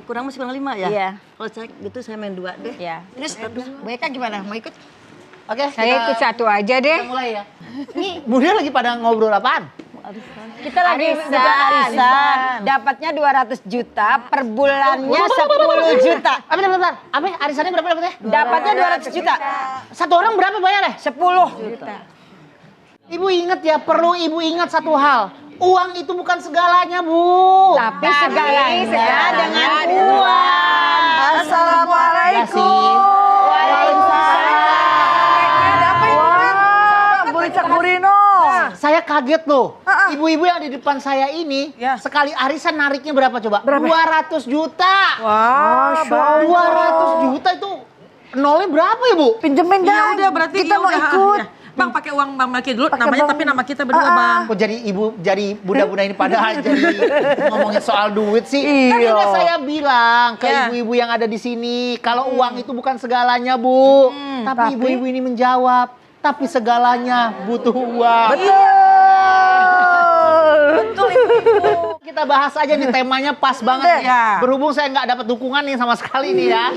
masih kurang 5 ya? Iya. Kalau saya gitu saya main 2 deh. Ya. Terus mereka gimana? Mau ikut? Oke, Saya ikut satu aja deh. kita mulai ya. Ini Bunda lagi pada ngobrol apaan? Kita lagi arisan. Dapatnya 200 juta, per bulannya 10 juta. Bentar. Apa? Arisannya berapa dapatnya? Dapatnya 200 juta. Satu orang berapa bayarnya? 10 juta. Ibu ingat ya, perlu ibu ingat satu hal. Uang itu bukan segalanya, Bu. Tapi segalanya dengan uang. Assalamualaikum. Saya kaget loh. Ibu-ibu yang di depan saya ini sekali arisan nariknya berapa coba? 200 juta. Wah, 200 juta itu nolnya berapa ya, Bu? pinjemin Ya udah berarti kita mau udah. ikut. Ya. Bang pakai uang Bang Melki dulu namanya tapi nama kita berdua Bang. Kok jadi ibu, jadi bunda-bunda ini padahal jadi ngomongin soal duit sih. Kan udah saya bilang ke ibu-ibu yang ada di sini, kalau uang itu bukan segalanya, Bu. Tapi ibu-ibu ini menjawab, tapi segalanya butuh uang. Betul Ibu. Kita bahas aja nih, temanya pas banget nih. Ya. Berhubung saya nggak dapat dukungan nih sama sekali nih ya.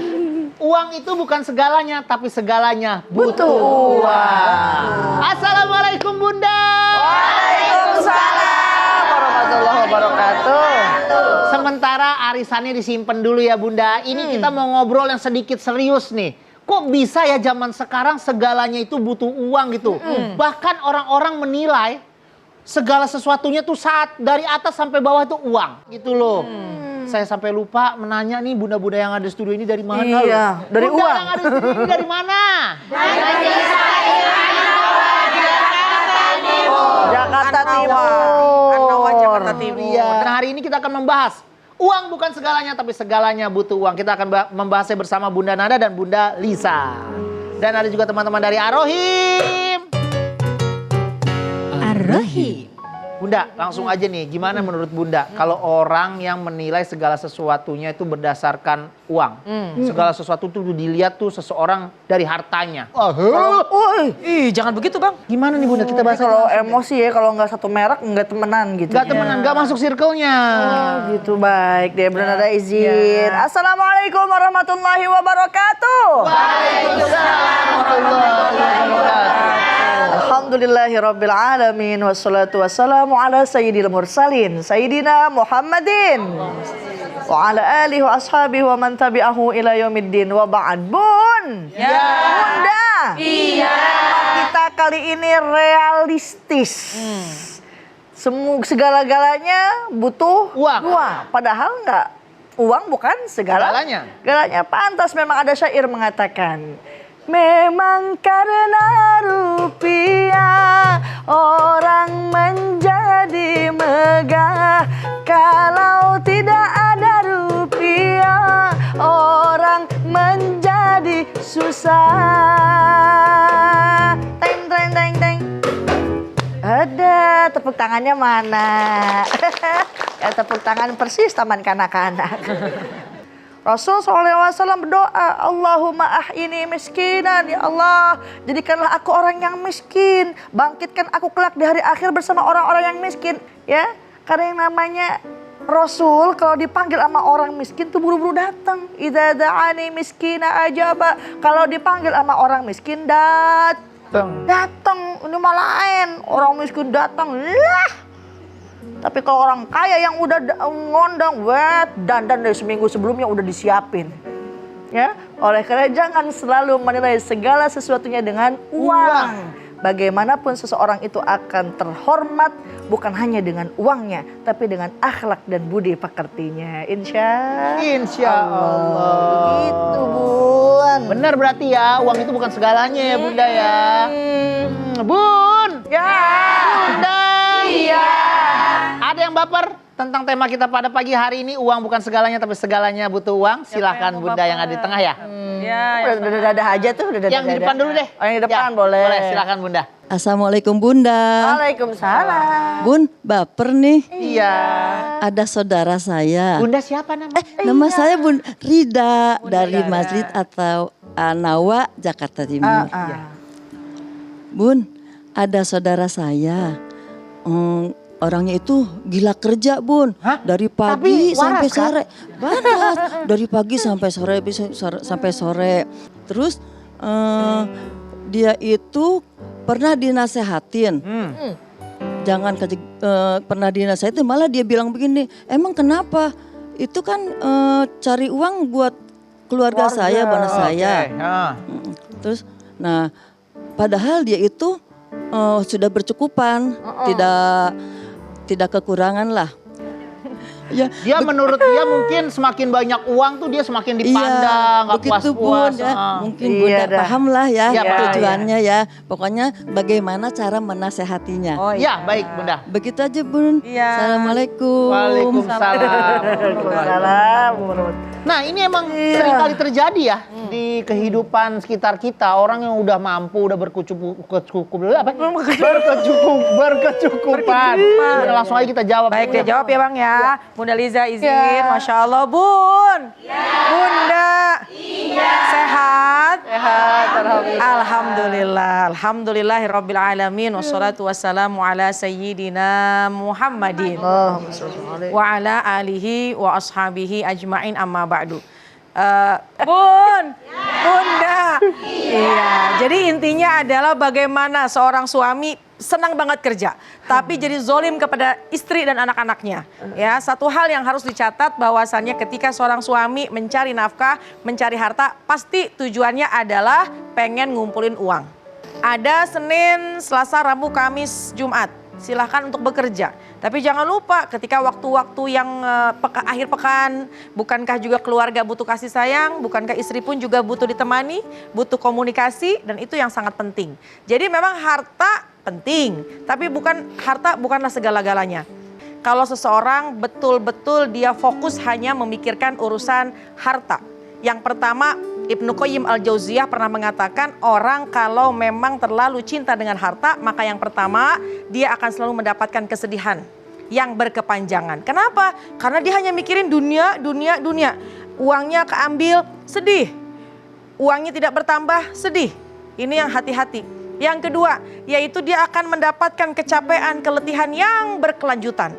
Uang itu bukan segalanya, tapi segalanya butuh uang. Assalamualaikum Bunda. Waalaikumsalam warahmatullahi wabarakatuh. Sementara arisannya disimpan dulu ya Bunda. Ini kita mau ngobrol yang sedikit serius nih. Kok bisa ya zaman sekarang segalanya itu butuh uang gitu. Bahkan orang-orang menilai segala sesuatunya tuh saat dari atas sampai bawah itu uang gitu loh. Saya sampai lupa menanya nih bunda-bunda yang ada di studio ini dari mana loh. dari Bunda uang. yang ada di studio ini dari mana? Jakarta Anawa Jakarta Timur. Iya. Dan hari ini kita akan membahas uang bukan segalanya tapi segalanya butuh uang. Kita akan membahasnya bersama Bunda Nada dan Bunda Lisa. Dan ada juga teman-teman dari Arohim. Arohim. Bunda, langsung aja nih, gimana menurut Bunda kalau orang yang menilai segala sesuatunya itu berdasarkan uang? Segala sesuatu itu dilihat tuh seseorang dari hartanya. Ih, jangan begitu Bang. Gimana nih Bunda, kita bahas Kalau emosi ya, kalau nggak satu merek nggak temenan gitu. Gak temenan, gak masuk circle-nya. Oh, gitu baik deh, benar ada izin. Assalamualaikum warahmatullahi wabarakatuh. Waalaikumsalam warahmatullahi wabarakatuh. Alhamdulillahirabbil alamin wassalatu wassalamu ala sayyidil mursalin sayyidina Muhammadin wa ala alihi wa ashabihi wa man tabi'ahu ila yaumiddin wa ba'd. Bun. Bunda. Iya. Kita kali ini realistis. Segala-galanya butuh Uang. Padahal enggak. Uang bukan Segalanya. segalanya. Pantas memang ada syair mengatakan, memang karena rupiah orang menjadi megah. Kalau tidak ada rupiah orang menjadi susah. Teng teng teng teng. Ada tepuk tangannya mana? Ya, tepuk tangan persis taman kanak-kanak. Rasul SAW berdoa, Allahumma ahini miskinan, ya Allah, jadikanlah aku orang yang miskin, bangkitkan aku kelak di hari akhir bersama orang-orang yang miskin, ya. Karena yang namanya Rasul kalau dipanggil sama orang miskin tuh buru-buru datang. Idza da'ani miskina ajaba. Kalau dipanggil sama orang miskin datang. Ini malah lain, orang miskin datang lah. Tapi kalau orang kaya yang udah ngondang, dandan dari seminggu sebelumnya udah disiapin. Ya, oleh karena jangan selalu menilai segala sesuatunya dengan uang. Bagaimanapun seseorang itu akan terhormat bukan hanya dengan uangnya, tapi dengan akhlak dan budi pekertinya. Insya Allah. Begitu, Bun. Benar berarti ya, uang itu bukan segalanya ya Bunda ya. Bun. Ya. Bunda. Iya. Ada yang baper tentang tema kita pada pagi hari ini, uang bukan segalanya tapi segalanya butuh uang. Silahkan Bunda yang ada di tengah ya. Udah dadah aja tuh. Yang di depan dulu deh. Oh, yang di depan Ya, boleh. Boleh, silakan Bunda. Assalamualaikum Bunda. Waalaikumsalam. Bun, baper nih. Iya. Ada saudara saya. Bunda siapa namanya? Nama saya Bun Rida dari Masjid atau Anawa, Jakarta Timur. Bun, ada saudara saya. orangnya itu gila kerja, Bun. Hah? Dari Tapi pagi sampai waras, kan? sore. Waras. Dari pagi sampai sore, sampai sore. Terus dia itu pernah dinasehatin. Jangan pernah dinasehatin, malah dia bilang begini, emang kenapa? Itu kan cari uang buat keluarga saya, bana saya. Terus, nah, padahal dia itu sudah bercukupan, tidak kekurangan lah. Ya, Dia menurut dia mungkin semakin banyak uang tuh dia semakin dipandang, nggak begitu, puas-puas. Bun, ya. Mungkin Iya Bunda dah. paham lah ya, Iya, paham. tujuannya ya. Pokoknya bagaimana cara menasehatinya. Oh Ya, baik Bunda. Begitu aja, Bun. Iya. Assalamualaikum. Waalaikumsalam. Waalaikumsalam warahmatullahi. Nah, ini emang sering kali terjadi ya di kehidupan sekitar kita. Orang yang udah mampu, udah berkecukupan. Udah langsung aja kita jawab. Baik, dia jawab ya Bang ya. Bunda Liza izin, Masya Allah. Bun, Bunda, sehat? Sehat, Alhamdulillah. Alhamdulillahirabbil alamin wassalatu wassalamu ala sayyidina Muhammadin wa ala alihi wa ashabihi ajmain amma ba'du. Bun, Bunda. Iya, jadi intinya adalah bagaimana seorang suami senang banget kerja, tapi jadi zolim kepada istri dan anak-anaknya. Ya, satu hal yang harus dicatat bahwasannya ketika seorang suami mencari nafkah, mencari harta, pasti tujuannya adalah pengen ngumpulin uang. Ada Senin, Selasa, Rabu, Kamis, Jumat. Silahkan untuk bekerja. Tapi jangan lupa ketika waktu-waktu yang akhir pekan, bukankah juga keluarga butuh kasih sayang, bukankah istri pun juga butuh ditemani, butuh komunikasi, dan itu yang sangat penting. Jadi memang harta penting, tapi harta bukanlah segala-galanya. Kalau seseorang betul-betul dia fokus hanya memikirkan urusan harta. Yang pertama, Ibnu Qayyim Al-Jauziyah pernah mengatakan orang kalau memang terlalu cinta dengan harta, maka yang pertama dia akan selalu mendapatkan kesedihan yang berkepanjangan. Kenapa? Karena dia hanya mikirin dunia. Uangnya keambil, sedih. Uangnya tidak bertambah, sedih. Ini yang hati-hati. Yang kedua, yaitu dia akan mendapatkan kecapean, keletihan yang berkelanjutan.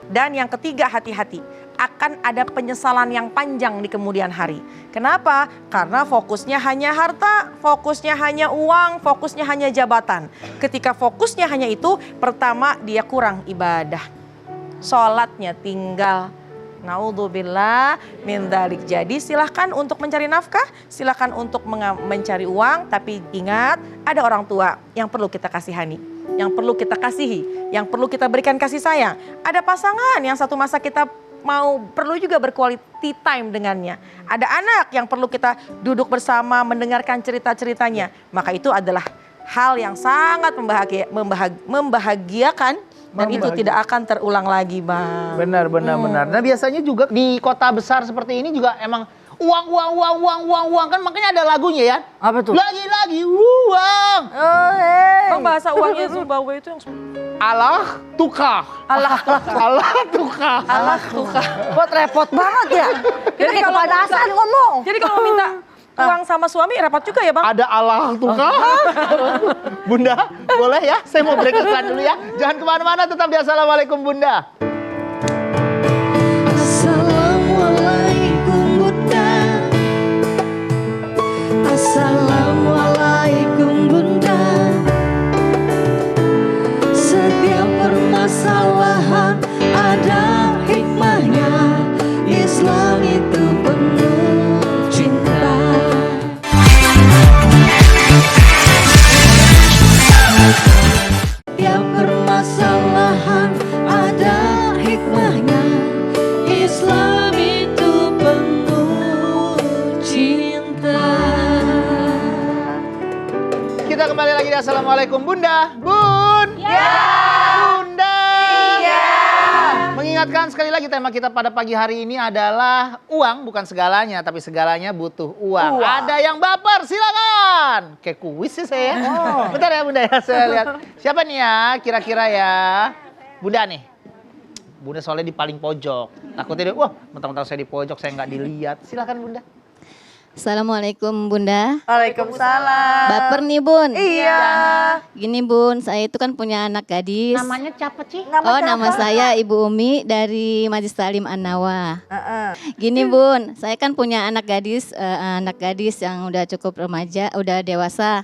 Dan yang ketiga, hati-hati. Akan ada penyesalan yang panjang di kemudian hari. Kenapa? Karena fokusnya hanya harta, fokusnya hanya uang, fokusnya hanya jabatan. Ketika fokusnya hanya itu, pertama dia kurang ibadah. Sholatnya tinggal. Naudzubillah min dzalik. Jadi silahkan untuk mencari nafkah, silahkan untuk mencari uang, tapi ingat ada orang tua yang perlu kita kasihani, yang perlu kita kasihi, yang perlu kita berikan kasih sayang. Ada pasangan yang satu masa kita perlu juga berquality time dengannya. Ada anak yang perlu kita duduk bersama mendengarkan cerita-ceritanya. Maka itu adalah hal yang sangat membahagiakan dan itu tidak akan terulang lagi, Bang. Benar. Nah, biasanya juga di kota besar seperti ini juga emang uang kan, makanya ada lagunya ya. Apa tuh? Lagi-lagi uang. Bang, bahasa uangnya Zimbabwe itu yang Allah tukah. Buat repot banget ya. Jadi kalau kepanasan ngomong. Jadi kalau minta uang sama suami repot juga ya, Bang? Ada Allah tukah. Bunda, boleh ya? Saya mau break iklan dulu ya. Jangan kemana-mana, tetap di Assalamualaikum Bunda. Assalamualaikum Bunda. Assalamualaikum Bunda. Setiap permasalahan ada hikmahnya. Islam itu penuh cinta. Setiap permasalahan ada hikmahnya. Islam itu penuh cinta. Kita kembali lagi di Assalamualaikum Bunda. Bun. Ya. Bunda. Iya. Mengingatkan sekali lagi tema kita pada pagi hari ini adalah uang bukan segalanya, tapi segalanya butuh uang. Ada yang baper, silakan. Kayak kuis sih saya. Bentar ya Bunda ya, saya lihat. Siapa nih ya kira-kira ya? Bunda nih. Bunda soalnya di paling pojok. Takutnya dia, wah mentang-mentang saya di pojok, saya nggak dilihat. Silakan Bunda. Assalamualaikum Bunda. Waalaikumsalam. Baper nih Bun. Iya. Gini Bun, saya itu kan punya anak gadis. Namanya siapa Ci? Nama saya Ibu Umi dari Majelis Talim An-Nawa. Gini Bun, saya kan punya anak gadis yang udah cukup remaja, udah dewasa.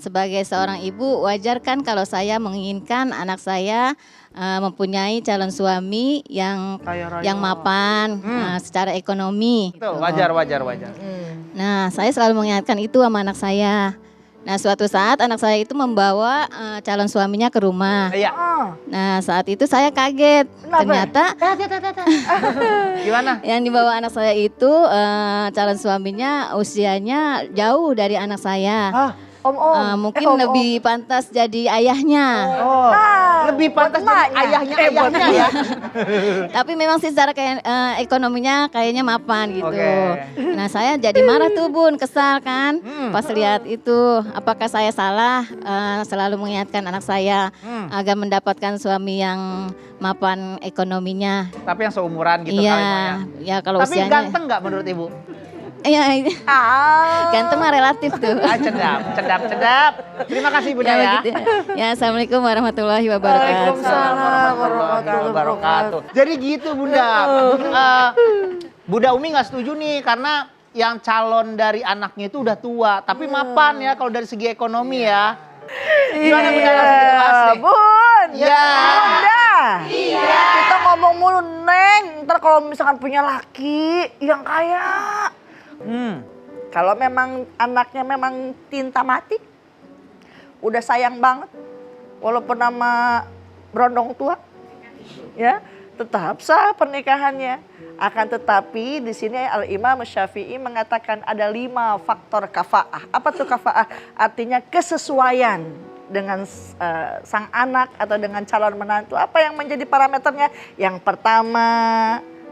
Sebagai seorang ibu, wajar kan kalau saya menginginkan anak saya mempunyai calon suami yang mapan secara ekonomi. Tuh, wajar. Nah, saya selalu mengingatkan itu sama anak saya. Nah, suatu saat anak saya itu membawa calon suaminya ke rumah. Iya. Nah, saat itu saya kaget. Ternyata Gimana? yang dibawa anak saya itu calon suaminya usianya jauh dari anak saya. Mungkin lebih pantas jadi ayahnya. Lebih pantas jadi ayahnya ya. Tapi memang sih secara kayak ekonominya kayaknya mapan gitu. Oke. Nah, saya jadi marah tuh Bun, kesal kan. Pas lihat itu, apakah saya salah selalu mengingatkan anak saya agar mendapatkan suami yang mapan ekonominya. Tapi yang seumuran gitu Iya, kali Mak, ya. ya kalau Tapi usianya. ganteng nggak menurut Ibu? Iya, ganteng mah relatif tuh. Cedap. Terima kasih Bunda ya. Begitu. Ya, assalamualaikum warahmatullahi wabarakatuh. Warahmatullahi wabarakatuh. Jadi gitu Bunda. Bunda Umi nggak setuju nih karena yang calon dari anaknya itu udah tua, tapi mapan ya kalau dari segi ekonomi ya. Gimana Bunda langsung kita bahas nih? Bun. Iya. Bunda. Iya. Kita ngomong mulu Neng. Ntar kalau misalkan punya laki yang kaya. Kalau memang anaknya memang tinta mati, udah sayang banget, walaupun nama berondong tua, ya tetap sah pernikahannya. Akan tetapi di sini Al-Imam Syafi'i mengatakan ada 5 faktor kafaah. Apa tuh kafaah? Artinya kesesuaian dengan sang anak atau dengan calon menantu. Apa yang menjadi parameternya? Yang pertama,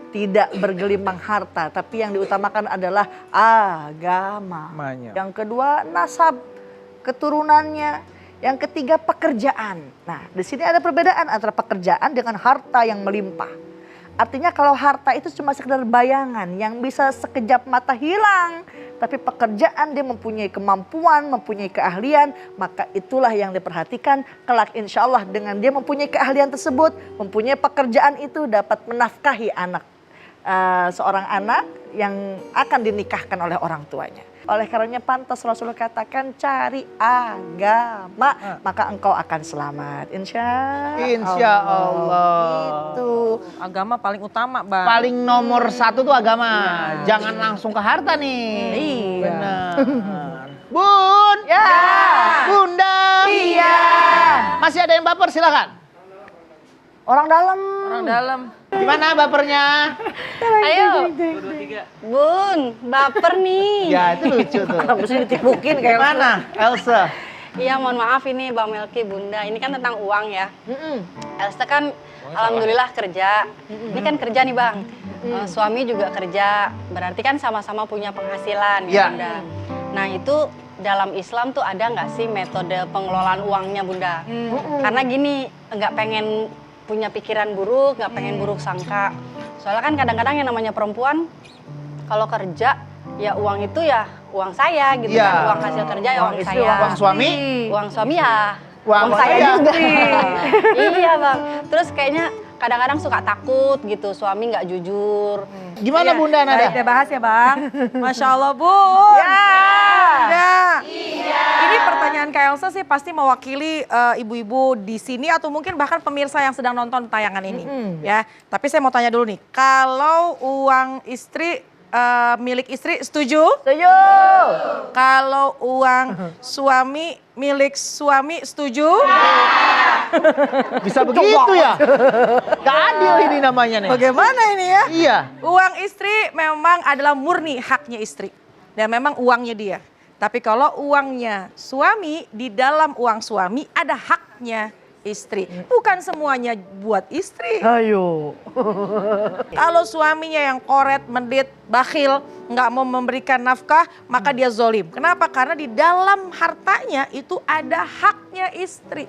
tidak bergelimang harta, tapi yang diutamakan adalah agama. Yang kedua, nasab, keturunannya. Yang ketiga, pekerjaan. Nah, di sini ada perbedaan antara pekerjaan dengan harta yang melimpah. Artinya kalau harta itu cuma sekedar bayangan yang bisa sekejap mata hilang, tapi pekerjaan dia mempunyai kemampuan, mempunyai keahlian, maka itulah yang diperhatikan. Kelak insya Allah dengan dia mempunyai keahlian tersebut, mempunyai pekerjaan itu dapat menafkahi anak. Seorang anak yang akan dinikahkan oleh orang tuanya. Oleh karenanya pantas Rasulullah katakan cari agama, maka engkau akan selamat. Insya Allah. Itu. Agama paling utama, Bang. Paling nomor 1 tuh agama. Jangan langsung ke harta nih. Iya. Benar. Bun. Ya. Bunda. Iya. Masih ada yang baper silakan. Orang dalam. Gimana bapernya? Ayo, Bun, baper nih. Ya itu lucu tuh. Mesti ditipukin kayak Gimana Elsa? Iya, mohon maaf ini Bang Melki, Bunda. Ini kan tentang uang ya. Elsa kan alhamdulillah kerja. Ini kan kerja nih Bang. Suami juga kerja. Berarti kan sama-sama punya penghasilan ya Bunda. Nah itu dalam Islam tuh ada nggak sih metode pengelolaan uangnya Bunda? Karena gini, nggak pengen punya pikiran buruk, nggak pengen buruk sangka. Soalnya kan kadang-kadang yang namanya perempuan, kalau kerja, ya uang itu ya uang saya gitu kan. Uang hasil kerja ya uang saya. Uang suami? Uang suami ya Uang saya saya. juga. Iya Bang. Terus kayaknya kadang-kadang suka takut gitu, suami nggak jujur. Gimana Bunda Nada? Kita bahas ya Bang. Masya Allah Bun. Ya. Ini pertanyaan Kak Elsa sih pasti mewakili ibu-ibu di sini atau mungkin bahkan pemirsa yang sedang nonton tayangan ini. Ya. Tapi saya mau tanya dulu nih, kalau uang istri milik istri setuju? Setuju. Kalau uang suami milik suami setuju? Bisa begitu ya? Gak adil ini namanya nih. Bagaimana ini ya? Iya. Uang istri memang adalah murni haknya istri. Dan memang uangnya dia. Tapi kalau uangnya suami, di dalam uang suami ada haknya istri. Bukan semuanya buat istri. Ayo. Kalau suaminya yang koret, mendit, bakhil, nggak mau memberikan nafkah, maka dia zolim. Kenapa? Karena di dalam hartanya itu ada haknya istri.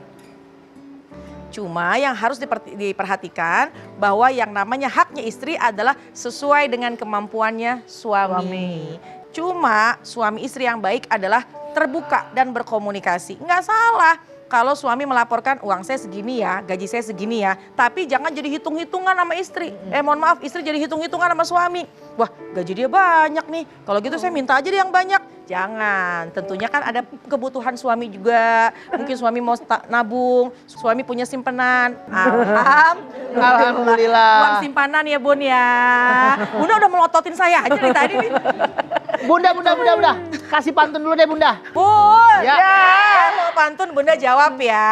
Cuma yang harus diperhatikan bahwa yang namanya haknya istri adalah sesuai dengan kemampuannya suami. Cuma suami istri yang baik adalah terbuka dan berkomunikasi. Nggak salah kalau suami melaporkan uang saya segini ya, gaji saya segini ya. Tapi jangan jadi hitung-hitungan sama istri. Mohon maaf, istri jadi hitung-hitungan sama suami. Wah, gaji dia banyak nih. Kalau gitu saya minta aja deh yang banyak. Jangan, tentunya kan ada kebutuhan suami juga. Mungkin suami mau nabung, suami punya simpenan. Alhamdulillah. Uang simpanan ya Bun ya. Bunda udah melototin saya aja dari tadi nih. Bunda. Kasih pantun dulu deh Bunda. Bun, Ya. Kalau pantun Bunda jawab ya.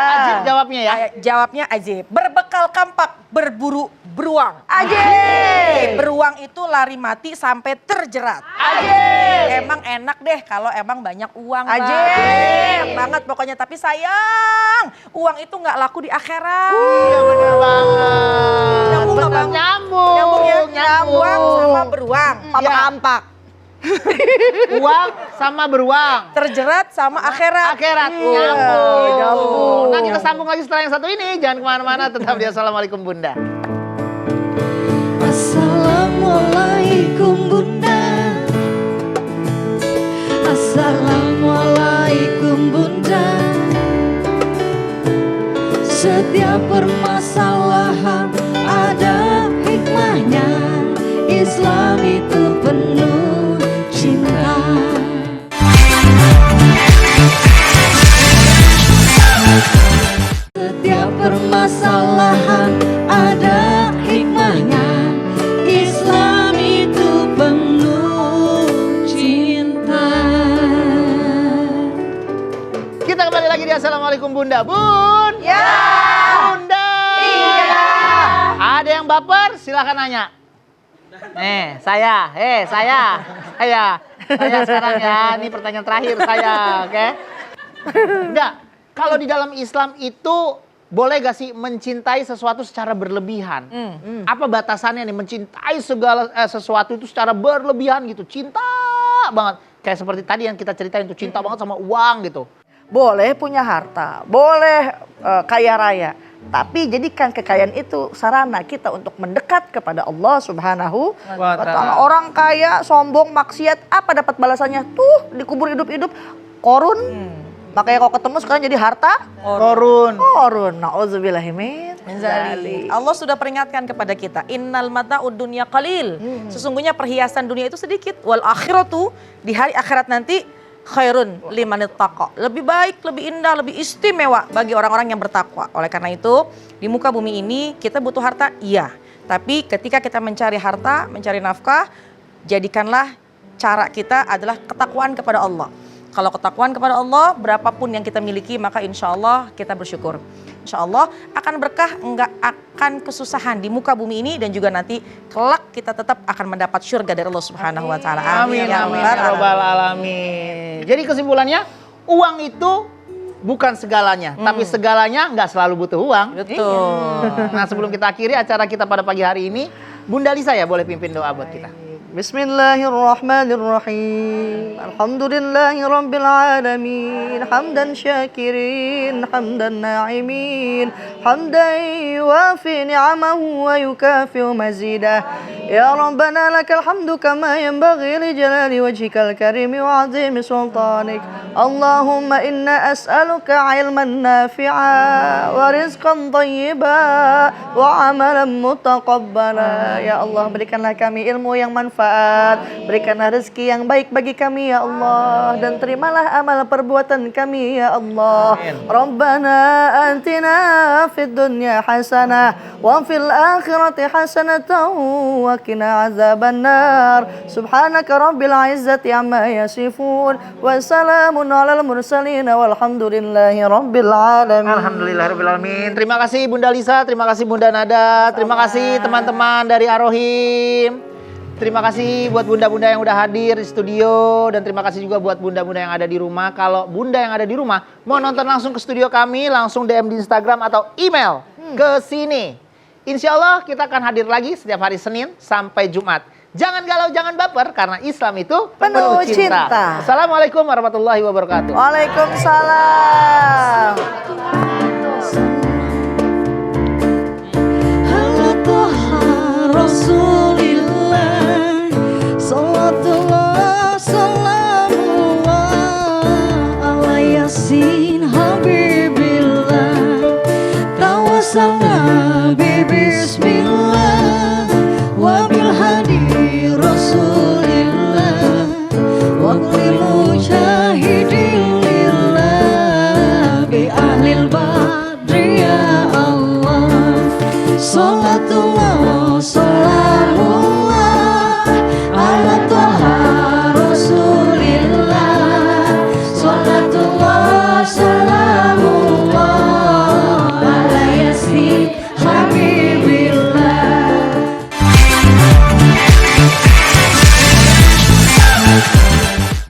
Ajib jawabnya ya. Jawabnya Ajib. Berbekal kampak, berburu beruang. Ajib. Beruang itu lari mati sampai terjerat. Ajib. Emang enak deh kalau emang banyak uang. Ajib. Enak banget pokoknya. Tapi sayang, uang itu nggak laku di akhirat. Iya bener banget. Nyambung nggak, Bang? Nyambung ya. Uang sama beruang. Mama kampak. Uang sama beruang. Terjerat sama akhirat. Akhirat nyambung. Nah kita sambung lagi setelah yang satu ini. Jangan kemana-mana, tetap di Assalamualaikum Bunda. Assalamualaikum Bunda. Assalamualaikum Bunda. Setiap permasalahan ada hikmahnya. Islam itu penuh cinta. Setiap permasalahan ada hikmahnya. Islam itu penuh cinta. Kita kembali lagi di Assalamualaikum Bunda. Bun. Ya. Bunda. Iya. Ada yang baper? Silahkan nanya. Saya sekarang ya. Ini pertanyaan terakhir saya, oke? Enggak. Kalau di dalam Islam itu boleh gak sih mencintai sesuatu secara berlebihan? Apa batasannya nih mencintai segala sesuatu itu secara berlebihan gitu? Cinta banget. Kayak seperti tadi yang kita ceritain tuh, cinta banget sama uang gitu. Boleh punya harta, boleh kaya raya. Tapi jadikan kekayaan itu sarana kita untuk mendekat kepada Allah Subhanahu wa Ta'ala. Orang kaya, sombong, maksiat, apa dapat balasannya? Tuh dikubur hidup-hidup, korun. Makanya kalau ketemu sekarang jadi harta Korun. Nauzubillahimin dzalik. Allah sudah peringatkan kepada kita, innal mata'ud dunya qalil. Sesungguhnya perhiasan dunia itu sedikit. Wal akhiratu, di hari akhirat nanti khairun limanittaqa. Lebih baik, lebih indah, lebih istimewa bagi orang-orang yang bertakwa. Oleh karena itu, di muka bumi ini kita butuh harta, iya. Tapi ketika kita mencari harta, mencari nafkah, jadikanlah cara kita adalah ketakwaan kepada Allah. Kalau ketakwaan kepada Allah, berapapun yang kita miliki, maka insya Allah kita bersyukur. Insya Allah akan berkah, enggak akan kesusahan di muka bumi ini, dan juga nanti kelak kita tetap akan mendapat surga dari Allah Subhanahu wa Ta'ala. Amin, amin, ya Rabbal alamin. Jadi kesimpulannya, uang itu bukan segalanya, tapi segalanya nggak selalu butuh uang. Betul. Nah sebelum kita akhiri acara kita pada pagi hari ini, Bunda Lisa ya boleh pimpin doa buat kita. Bismillahirrahmanirrahim. Alhamdulillahi rabbil alamin. Hamdan syakirin, hamdan na'imin, hamdan yuwafi ni'amahu wa yukafi'u mazidah. Ya Rabbana lakal hamdu kama yanbaghi li jalali wajhikal karim wa 'azimi sultanik. Allahumma inna as'aluka 'ilman nafi'a wa rizqan thayyiba wa 'amalan mutaqabbala. Ya Allah, berikanlah kami ilmu yang manfaat, berikanlah rezeki yang baik bagi kami ya Allah, dan terimalah amal perbuatan kami ya Allah. Rabbana atina fid dunya hasanah wa fil akhirati hasanatan wa qina azabannar. Subhanaka rabbil izzati amma yasifun wa salamun alal mursalin walhamdulillahi rabbil alamin. Alhamdulillahirabbil alamin. Terima kasih Bunda Lisa, terima kasih Bunda Nada, terima kasih teman-teman dari Ar-Rohim. Terima kasih buat bunda-bunda yang udah hadir di studio, dan terima kasih juga buat bunda-bunda yang ada di rumah. Kalau bunda yang ada di rumah mau nonton langsung ke studio kami, langsung DM di Instagram atau email ke sini. Insya Allah kita akan hadir lagi setiap hari Senin sampai Jumat. Jangan galau, jangan baper, karena Islam itu penuh cinta. Assalamualaikum warahmatullahi wabarakatuh. Waalaikumsalam. Rasulillah, salatullah warahmatullahi